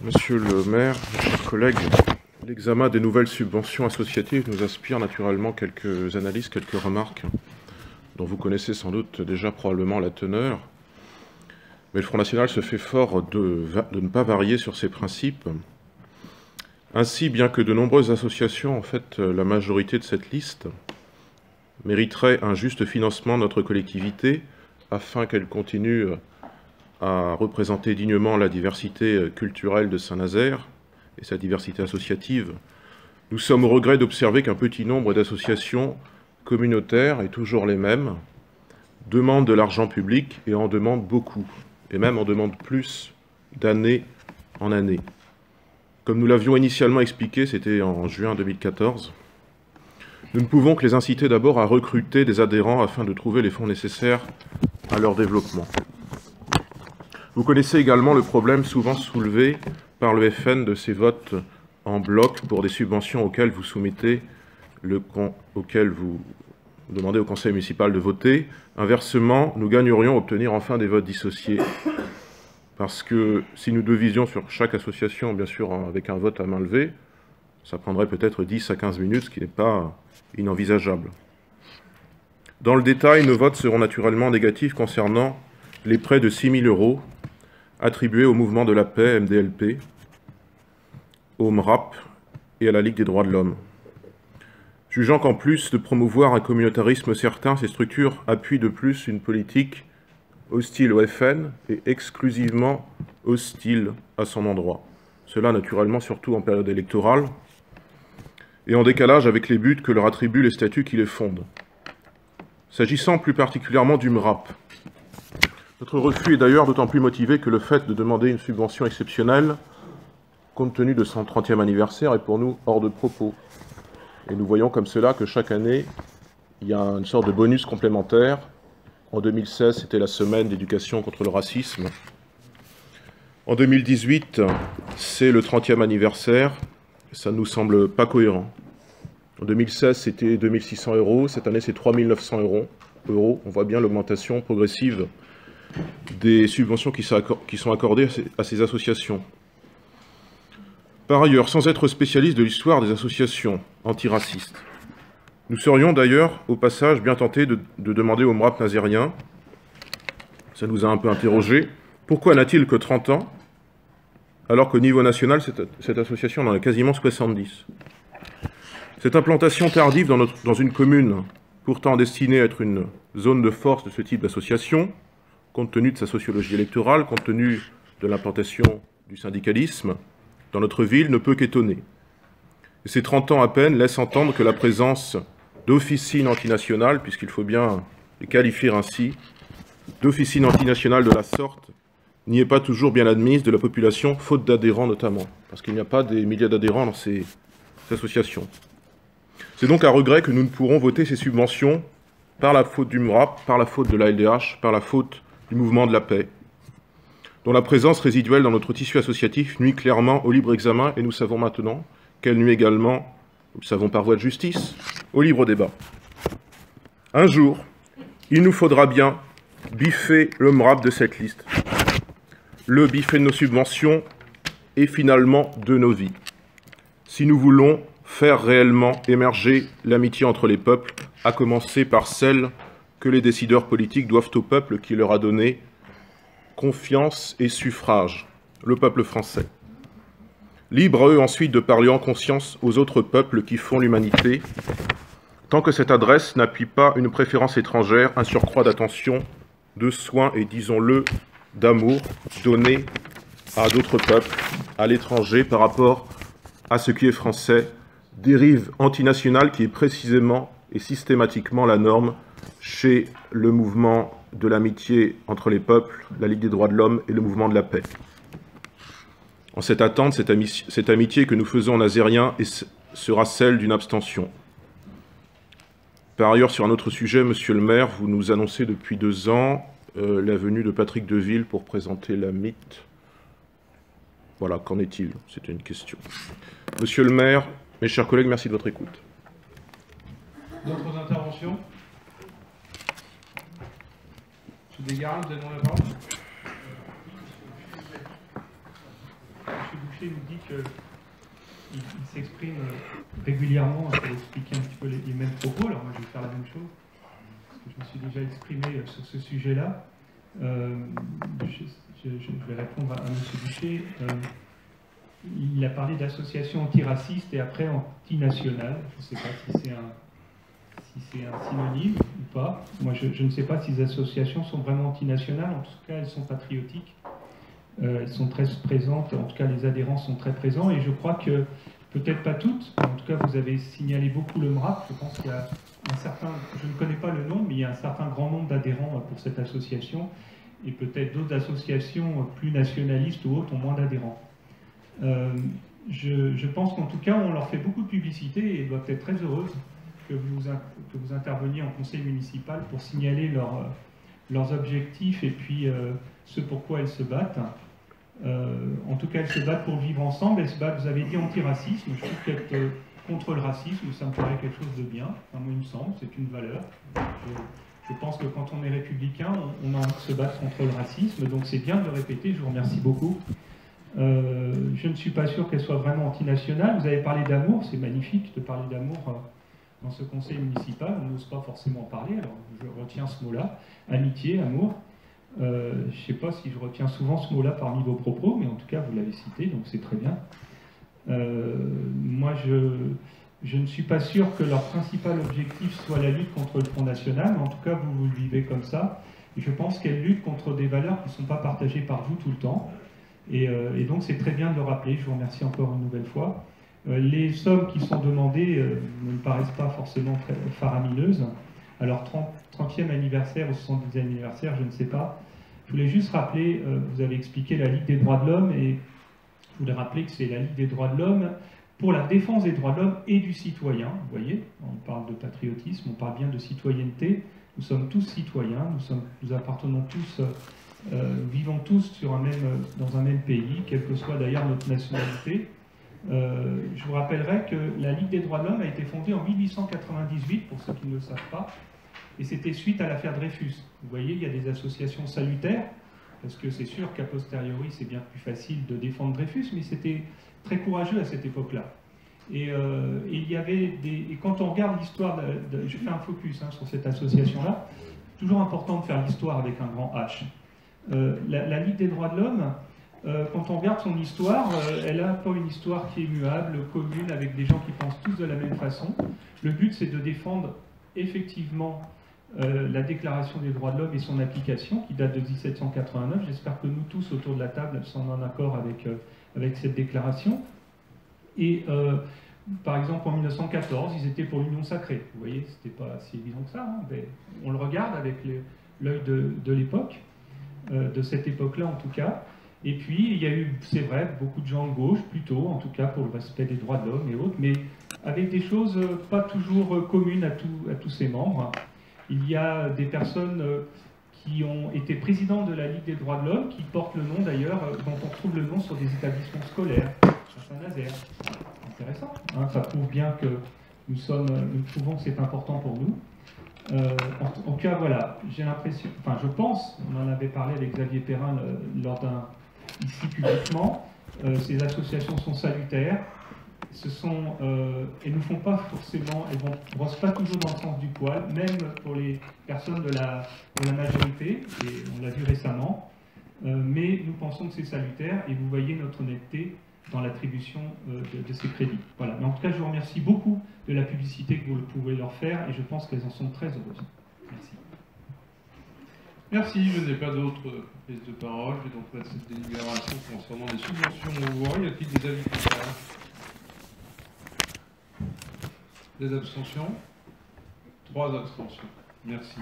Monsieur le maire, mes chers collègues, l'examen des nouvelles subventions associatives nous inspire naturellement quelques analyses, quelques remarques, dont vous connaissez sans doute déjà probablement la teneur. Mais le Front National se fait fort de ne pas varier sur ses principes. Ainsi, bien que de nombreuses associations, en fait, la majorité de cette liste, mériteraient un juste financement de notre collectivité afin qu'elle continue à représenter dignement la diversité culturelle de Saint-Nazaire et sa diversité associative, nous sommes au regret d'observer qu'un petit nombre d'associations communautaires, et toujours les mêmes, demandent de l'argent public et en demandent beaucoup, et même en demandent plus d'année en année. Comme nous l'avions initialement expliqué, c'était en juin 2014, nous ne pouvons que les inciter d'abord à recruter des adhérents afin de trouver les fonds nécessaires à leur développement. Vous connaissez également le problème souvent soulevé par le FN de ces votes en bloc pour des subventions auxquelles vous soumettez auxquelles vous demandez au conseil municipal de voter. Inversement, nous gagnerions à obtenir enfin des votes dissociés. Parce que si nous devisions sur chaque association, bien sûr, avec un vote à main levée, ça prendrait peut-être 10 à 15 minutes, ce qui n'est pas inenvisageable. Dans le détail, nos votes seront naturellement négatifs concernant les prêts de 6 000 € attribués au Mouvement de la Paix, MDLP, au MRAP et à la Ligue des droits de l'homme. Jugeant qu'en plus de promouvoir un communautarisme certain, ces structures appuient de plus une politique hostile au FN et exclusivement hostile à son endroit. Cela naturellement surtout en période électorale et en décalage avec les buts que leur attribuent les statuts qui les fondent. S'agissant plus particulièrement du MRAP, notre refus est d'ailleurs d'autant plus motivé que le fait de demander une subvention exceptionnelle, compte tenu de son 30e anniversaire, est pour nous hors de propos. Et nous voyons comme cela que chaque année, il y a une sorte de bonus complémentaire. En 2016, c'était la semaine d'éducation contre le racisme. En 2018, c'est le 30e anniversaire. Ça ne nous semble pas cohérent. En 2016, c'était 2 600 €. Cette année, c'est 3 900 €. On voit bien l'augmentation progressive des subventions qui sont accordées à ces associations. Par ailleurs, sans être spécialiste de l'histoire des associations antiracistes, nous serions d'ailleurs, au passage, bien tentés de demander au MRAP nazérien, ça nous a un peu interrogés, pourquoi n'a-t-il que 30 ans, alors qu'au niveau national, cette association en a quasiment 70. Cette implantation tardive dans une commune, pourtant destinée à être une zone de force de ce type d'association, compte tenu de sa sociologie électorale, compte tenu de l'implantation du syndicalisme, dans notre ville, ne peut qu'étonner. Et ces 30 ans à peine laissent entendre que la présence d'officines antinationales, puisqu'il faut bien les qualifier ainsi, d'officines antinationales de la sorte, n'y est pas toujours bien admise de la population, faute d'adhérents notamment, parce qu'il n'y a pas des milliers d'adhérents dans ces associations. C'est donc à regret que nous ne pourrons voter ces subventions par la faute du MRAP, par la faute de la LDH, par la faute du Mouvement de la Paix, dont la présence résiduelle dans notre tissu associatif nuit clairement au libre examen, et nous savons maintenant qu'elle nuit également, nous le savons par voie de justice, au libre débat. Un jour, il nous faudra bien biffer le MRAP de cette liste, le biffer de nos subventions et finalement de nos vies, si nous voulons faire réellement émerger l'amitié entre les peuples, à commencer par celle que les décideurs politiques doivent au peuple qui leur a donné confiance et suffrage, le peuple français. Libre à eux ensuite de parler en conscience aux autres peuples qui font l'humanité, tant que cette adresse n'appuie pas une préférence étrangère, un surcroît d'attention, de soins et, disons-le, d'amour donné à d'autres peuples, à l'étranger, par rapport à ce qui est français, dérive antinationale qui est précisément et systématiquement la norme chez le mouvement de l'amitié entre les peuples, la Ligue des droits de l'homme et le Mouvement de la Paix. En cette attente, cette amitié que nous faisons aux Nazériens sera celle d'une abstention. Par ailleurs, sur un autre sujet, monsieur le maire, vous nous annoncez depuis 2 ans la venue de Patrick Deville pour présenter la MIT. Voilà, qu'en est-il? C'était une question. Monsieur le maire, mes chers collègues, merci de votre écoute. D'autres interventions? Monsieur Desgardes, vous avez demandé la parole. Monsieur Boucher. Boucher nous dit qu'il s'exprime régulièrement pour expliquer un petit peu les mêmes propos. Alors moi je vais faire la même chose, parce que je me suis déjà exprimé sur ce sujet-là. Je vais répondre à M. Boucher. Il a parlé d'associations antiracistes et après antinationales. Je ne sais pas si c'est un synonyme ou pas. Moi, je ne sais pas si ces associations sont vraiment antinationales. En tout cas, elles sont patriotiques. Elles sont très présentes. En tout cas, les adhérents sont très présents. Et je crois que, peut-être pas toutes, mais en tout cas, vous avez signalé beaucoup le MRAP. Je pense qu'il y a un certain, je ne connais pas le nom, mais il y a un certain grand nombre d'adhérents pour cette association. Et peut-être d'autres associations plus nationalistes ou autres ont moins d'adhérents. Je pense qu'en tout cas, on leur fait beaucoup de publicité et elles doivent être très heureuses que vous interveniez en conseil municipal pour signaler leurs objectifs et puis ce pourquoi elles se battent. En tout cas, elles se battent pour vivre ensemble. Elles se battent, vous avez dit, anti-racisme. Je trouve qu'être contre le racisme, ça me paraît quelque chose de bien. Enfin, moi, il me semble, c'est une valeur. Je pense que quand on est républicain, on a envie de se battre contre le racisme. Donc c'est bien de le répéter, je vous remercie beaucoup. Je ne suis pas sûr qu'elle soit vraiment antinationale. Vous avez parlé d'amour, c'est magnifique de parler d'amour dans ce conseil municipal. On n'ose pas forcément en parler, alors je retiens ce mot-là. Amitié, amour. Je ne sais pas si je retiens souvent ce mot-là parmi vos propos, mais en tout cas vous l'avez cité, donc c'est très bien. Moi je ne suis pas sûr que leur principal objectif soit la lutte contre le Front National, mais en tout cas vous le vivez comme ça. Et je pense qu'elles luttent contre des valeurs qui ne sont pas partagées par vous tout le temps. Et donc c'est très bien de le rappeler, je vous remercie encore une nouvelle fois. Les sommes qui sont demandées ne me paraissent pas forcément très faramineuses. Alors 30e anniversaire ou 70e anniversaire, je ne sais pas. Je voulais juste rappeler, vous avez expliqué la Ligue des droits de l'homme, et je voulais rappeler que c'est la Ligue des droits de l'homme pour la défense des droits de l'homme et du citoyen. Vous voyez, on parle de patriotisme, on parle bien de citoyenneté. Nous sommes tous citoyens, nous appartenons tous... vivons tous dans un même pays, quelle que soit d'ailleurs notre nationalité. Je vous rappellerai que la Ligue des droits de l'homme a été fondée en 1898, pour ceux qui ne le savent pas, et c'était suite à l'affaire Dreyfus. Vous voyez, il y a des associations salutaires, parce que c'est sûr qu'à posteriori, c'est bien plus facile de défendre Dreyfus, mais c'était très courageux à cette époque-là. Et il y avait et quand on regarde l'histoire, je fais un focus sur cette association-là, toujours important de faire l'histoire avec un grand H. La Ligue des droits de l'homme, quand on regarde son histoire, elle n'a pas une histoire qui est muable, commune, avec des gens qui pensent tous de la même façon. Le but, c'est de défendre effectivement la Déclaration des droits de l'homme et son application, qui date de 1789. J'espère que nous tous, autour de la table, sommes en accord avec cette déclaration. Et par exemple, en 1914, ils étaient pour l'union sacrée. Vous voyez, c'était pas si évident que ça. Mais on le regarde avec l'œil de l'époque. De cette époque-là en tout cas. Et puis, il y a eu, c'est vrai, beaucoup de gens de gauche, plutôt, en tout cas pour le respect des droits de l'homme et autres, mais avec des choses pas toujours communes à tous ses membres. Il y a des personnes qui ont été présidents de la Ligue des droits de l'homme, qui portent le nom d'ailleurs, dont on trouve le nom sur des établissements scolaires, à Saint-Nazaire. Intéressant, hein, ça prouve bien que nous trouvons que c'est important pour nous. En tout cas, voilà, j'ai l'impression, enfin je pense, on en avait parlé avec Xavier Perrin ici publiquement, ces associations sont salutaires, elles ne font pas forcément, elles ne brossent pas toujours dans le sens du poil, même pour les personnes de la majorité, et on l'a vu récemment, mais nous pensons que c'est salutaire, et vous voyez notre honnêteté dans l'attribution de ces crédits. Voilà. Mais en tout cas, je vous remercie beaucoup de la publicité que vous pouvez leur faire, et je pense qu'elles en sont très heureuses. Merci. Merci, je n'ai pas d'autres prises de parole. Je vais donc mettre cette délibération concernant les subventions aux voix. Y a-t-il des avis contraires? Des abstentions? 3 abstentions. Merci.